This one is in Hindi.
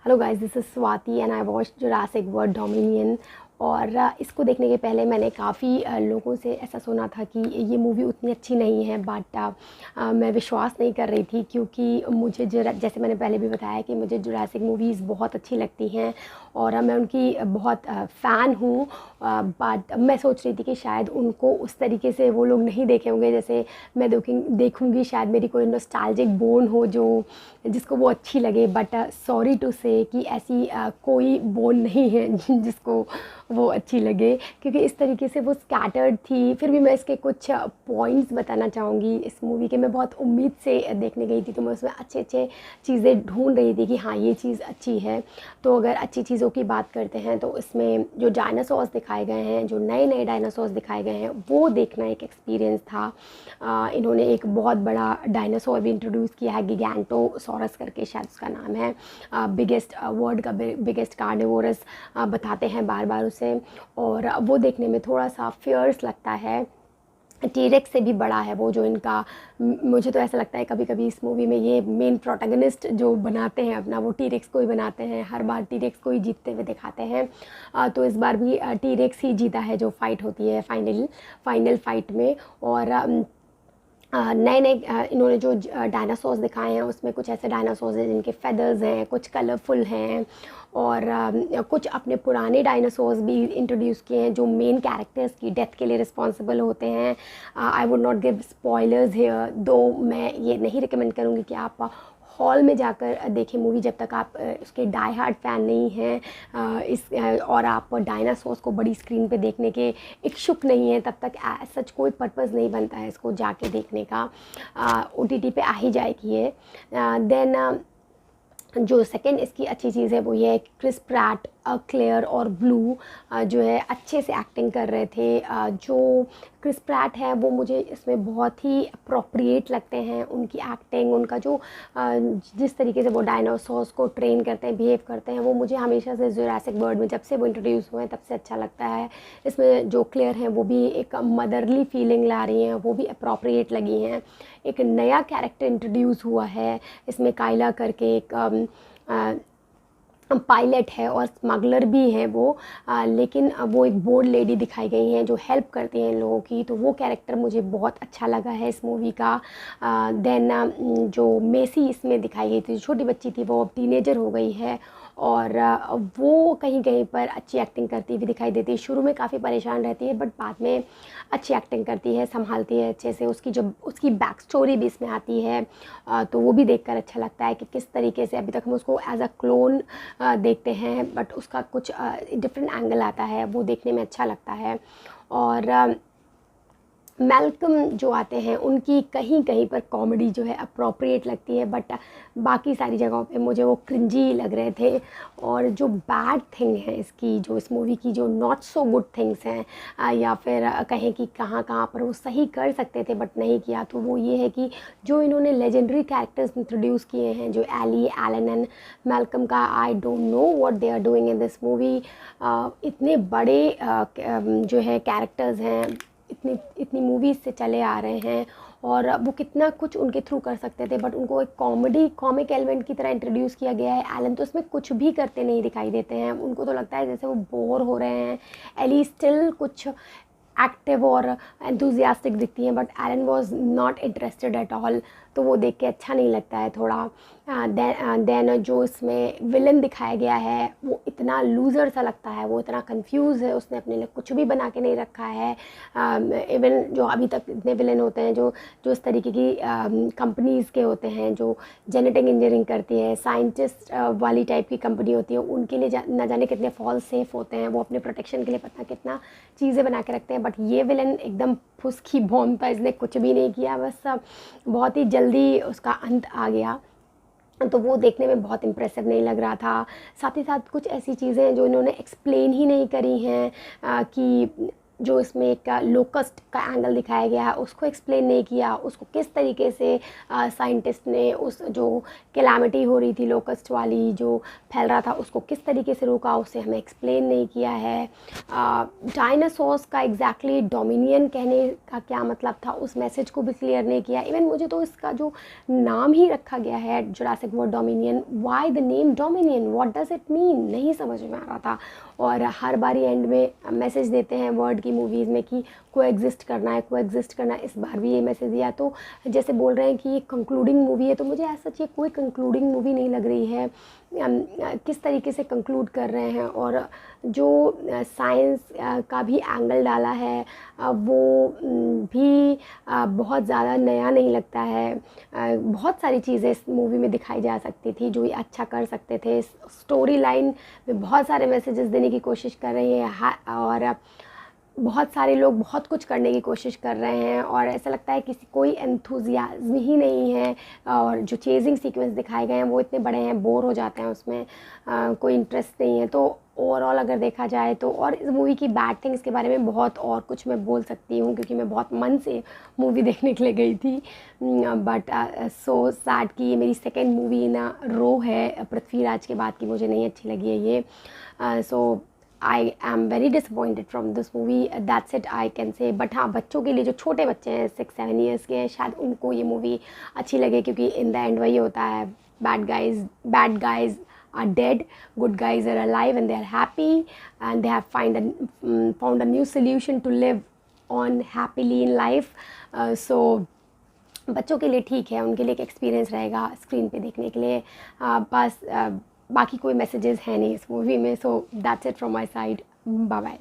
Hello guys, this is Swati and I watched Jurassic world dominion. और इसको देखने के पहले मैंने काफ़ी लोगों से ऐसा सुना था कि ये मूवी उतनी अच्छी नहीं है, बट मैं विश्वास नहीं कर रही थी क्योंकि मुझे जैसे मैंने पहले भी बताया कि मुझे जुरासिक मूवीज़ बहुत अच्छी लगती हैं और मैं उनकी बहुत फ़ैन हूँ। बट मैं सोच रही थी कि शायद उनको उस तरीके से वो लोग नहीं देखे होंगे जैसे मैं देखूँगी। शायद मेरी कोई नॉस्टैल्जिक बोन हो जो जिसको वो अच्छी लगे, बट सॉरी टू से कि ऐसी कोई बोन नहीं है जिसको वो अच्छी लगे, क्योंकि इस तरीके से वो स्कैटर्ड थी। फिर भी मैं इसके कुछ पॉइंट्स बताना चाहूँगी इस मूवी के। मैं बहुत उम्मीद से देखने गई थी, तो मैं उसमें अच्छे अच्छे चीज़ें ढूंढ रही थी कि हाँ ये चीज़ अच्छी है। तो अगर अच्छी चीज़ों की बात करते हैं तो इसमें जो डायनासोर्स दिखाए गए हैं, जो नए नए डायनासोर्स दिखाए गए हैं, वो देखना एक एक्सपीरियंस था। इन्होंने एक बहुत बड़ा डायनासोर भी इंट्रोड्यूस किया है, गिगैंटोसॉरस करके शायद उसका नाम है। बिगेस्ट वर्ल्ड का बिगेस्ट कार्निवोरस बताते हैं बार बार उसे, और वो देखने में थोड़ा सा फियर्स लगता है। टीरेक्स से भी बड़ा है वो जो इनका। मुझे तो ऐसा लगता है कभी कभी इस मूवी में ये मेन प्रोटैगनिस्ट जो बनाते हैं अपना, वो टीरेक्स को ही बनाते हैं। हर बार टीरेक्स को ही जीतते हुए दिखाते हैं। तो इस बार भी टीरेक्स ही जीता है जो फाइट होती है फाइनल फाइट में। और नए नए इन्होंने जो डायनासोर्स दिखाए हैं उसमें कुछ ऐसे डायनासोर्स हैं जिनके फेदर्स हैं, कुछ कलरफुल हैं, और कुछ अपने पुराने डायनासोर्स भी इंट्रोड्यूस किए हैं जो मेन कैरेक्टर्स की डेथ के लिए रिस्पॉन्सिबल होते हैं। I would not give spoilers here, दो मैं ये नहीं रिकमेंड करूँगी कि आप हॉल में जाकर देखें मूवी जब तक आप उसके डाई हार्ड फ़ैन नहीं हैं, और आप डायनासोर्स को बड़ी स्क्रीन पे देखने के इच्छुक नहीं हैं, तब तक सच कोई पर्पज़ नहीं बनता है इसको जाके देखने का। OTT पे आ ही जाएगी ये। देन जो सेकंड इसकी अच्छी चीज़ है वो ये है कि क्रिस प्रैट, क्लेयर और ब्लू जो है अच्छे से एक्टिंग कर रहे थे। जो क्रिस प्रैट है वो मुझे इसमें बहुत ही अप्रोप्रिएट लगते हैं। उनकी एक्टिंग, उनका जो जिस तरीके से वो डायनासोर्स को ट्रेन करते हैं, बिहेव करते हैं, वो मुझे हमेशा से जुरासिक वर्ल्ड में जब से वो इंट्रोड्यूस हुए हैं तब से अच्छा लगता है। इसमें जो क्लेयर हैं वो भी एक मदरली फीलिंग ला रही हैं, वो भी अप्रोप्रिएट लगी हैं। एक नया कैरेक्टर इंट्रोड्यूस हुआ है इसमें, काइला करके एक पायलट है और स्मगलर भी है वो। लेकिन वो एक बोल्ड लेडी दिखाई गई हैं जो हेल्प करती हैं लोगों की, तो वो कैरेक्टर मुझे बहुत अच्छा लगा है इस मूवी का। देन जो मेसी इसमें दिखाई गई थी, जो छोटी बच्ची थी, वो अब टीनेजर हो गई है और वो कहीं कहीं पर अच्छी एक्टिंग करती हुई दिखाई देती है। शुरू में काफ़ी परेशान रहती है बट बाद में अच्छी एक्टिंग करती है, संभालती है अच्छे से। उसकी बैक स्टोरी भी इसमें आती है, तो वो भी देखकर अच्छा लगता है कि किस तरीके से अभी तक हम उसको एज अ क्लोन देखते हैं, बट उसका कुछ डिफरेंट एंगल आता है, वो देखने में अच्छा लगता है। और मैल्कम जो आते हैं उनकी कहीं कहीं पर कॉमेडी जो है अप्रोप्रिएट लगती है, बट बाकी सारी जगहों पे मुझे वो क्रिंजी लग रहे थे। और जो बैड थिंग है इसकी, जो इस मूवी की जो नॉट सो गुड थिंग्स हैं, या फिर कहें कि कहाँ कहाँ पर वो सही कर सकते थे बट नहीं किया, तो वो ये है कि जो इन्होंने लेजेंडरी कैरेक्टर्स इंट्रोड्यूस किए हैं, जो एली, एलन एंड मैल्कम का, I don't know what they are doing in this movie. इतने बड़े जो है कैरेक्टर्स हैं, इतनी इतनी मूवीज़ से चले आ रहे हैं, और वो कितना कुछ उनके थ्रू कर सकते थे, बट उनको एक कॉमिक एलिमेंट की तरह इंट्रोड्यूस किया गया है। एलन तो इसमें कुछ भी करते नहीं दिखाई देते हैं, उनको तो लगता है जैसे वो बोर हो रहे हैं। एली स्टिल कुछ एक्टिव और एंथुजियास्टिक दिखती हैं, but Alan was not interested at all, तो वो देख के अच्छा नहीं लगता है थोड़ा। देन जो इसमें विलन दिखाया गया है वो इतना लूज़र सा लगता है, वो इतना कंफ्यूज है, उसने अपने लिए कुछ भी बना के नहीं रखा है। इवन जो अभी तक इतने विलन होते हैं जो जो इस तरीके की कंपनीज़ के होते हैं, जो जेनेटिक इंजीनियरिंग करती है, साइंटिस्ट वाली टाइप की कंपनी होती है, उनके लिए ना जाने कितने फॉल्स सेफ होते हैं, वो अपने प्रोटेक्शन के लिए पता कितना चीज़ें बना के रखते हैं। बट ये विलन एकदम फुसकी बॉम्ब था, इसने कुछ भी नहीं किया, बस बहुत ही जल्दी उसका अंत आ गया, तो वो देखने में बहुत इम्प्रेसिव नहीं लग रहा था। साथ ही साथ कुछ ऐसी चीज़ें जो इन्होंने एक्सप्लेन ही नहीं करी हैं, कि जो इसमें एक लोकस्ट का एंगल दिखाया गया है उसको एक्सप्लेन नहीं किया, उसको किस तरीके से साइंटिस्ट ने उस जो कैलामिटी हो रही थी लोकस्ट वाली जो फैल रहा था उसको किस तरीके से रोका, उसे हमें एक्सप्लेन नहीं किया है। डायनासोर्स का एग्जैक्टली डोमिनियन कहने का क्या मतलब था उस मैसेज को भी क्लियर नहीं किया। इवन मुझे तो इसका जो नाम ही रखा गया है Jurassic world dominion, why the name dominion, what does it mean, नहीं समझ में आ रहा था। और हर बारी एंड में मैसेज देते हैं वर्ड की मूवीज़ में कि को एग्जिस्ट करना है, को एग्जिस्ट करना है, इस बार भी ये मैसेज दिया। तो जैसे बोल रहे हैं कि ये कंक्लूडिंग मूवी है, तो मुझे ऐसा चाहिए कोई कंक्लूडिंग मूवी नहीं लग रही है। किस तरीके से कंक्लूड कर रहे हैं और जो साइंस का भी एंगल डाला है वो भी बहुत ज़्यादा नया नहीं लगता है। बहुत सारी चीज़ें इस मूवी में दिखाई जा सकती थी जो ये अच्छा कर सकते थे। स्टोरी लाइन में बहुत सारे मैसेजेस देने की कोशिश कर रही है और बहुत सारे लोग बहुत कुछ करने की कोशिश कर रहे हैं और ऐसा लगता है किसी कोई एंथुजियाज्म ही नहीं है। और जो चेजिंग सीक्वेंस दिखाए गए हैं वो इतने बड़े हैं, बोर हो जाते हैं उसमें, कोई इंटरेस्ट नहीं है। तो ओवरऑल अगर देखा जाए तो, और इस मूवी की बैड थिंग्स के बारे में बहुत और कुछ मैं बोल सकती हूँ क्योंकि मैं बहुत मन से मूवी देखने के लिए गई थी। बट सो सैड कि ये मेरी सेकेंड मूवी इन रो है पृथ्वीराज के बाद की, मुझे नहीं अच्छी लगी है ये। So I am very disappointed from this movie, that's it I can say. But हाँ, बच्चों के लिए जो छोटे बच्चे हैं 6-7 ईयर्स के हैं, शायद उनको ये मूवी अच्छी लगे क्योंकि इन द एंड वही होता है, bad guys are dead, good guys are alive and they are happy and they have found a new solution to live on happily in life. So बच्चों के लिए ठीक है, उनके लिए एक एक्सपीरियंस रहेगा स्क्रीन पे देखने के लिए। बस बाकी कोई मैसेजेस हैं नहीं इस मूवी में। So that's it from my side, bye bye.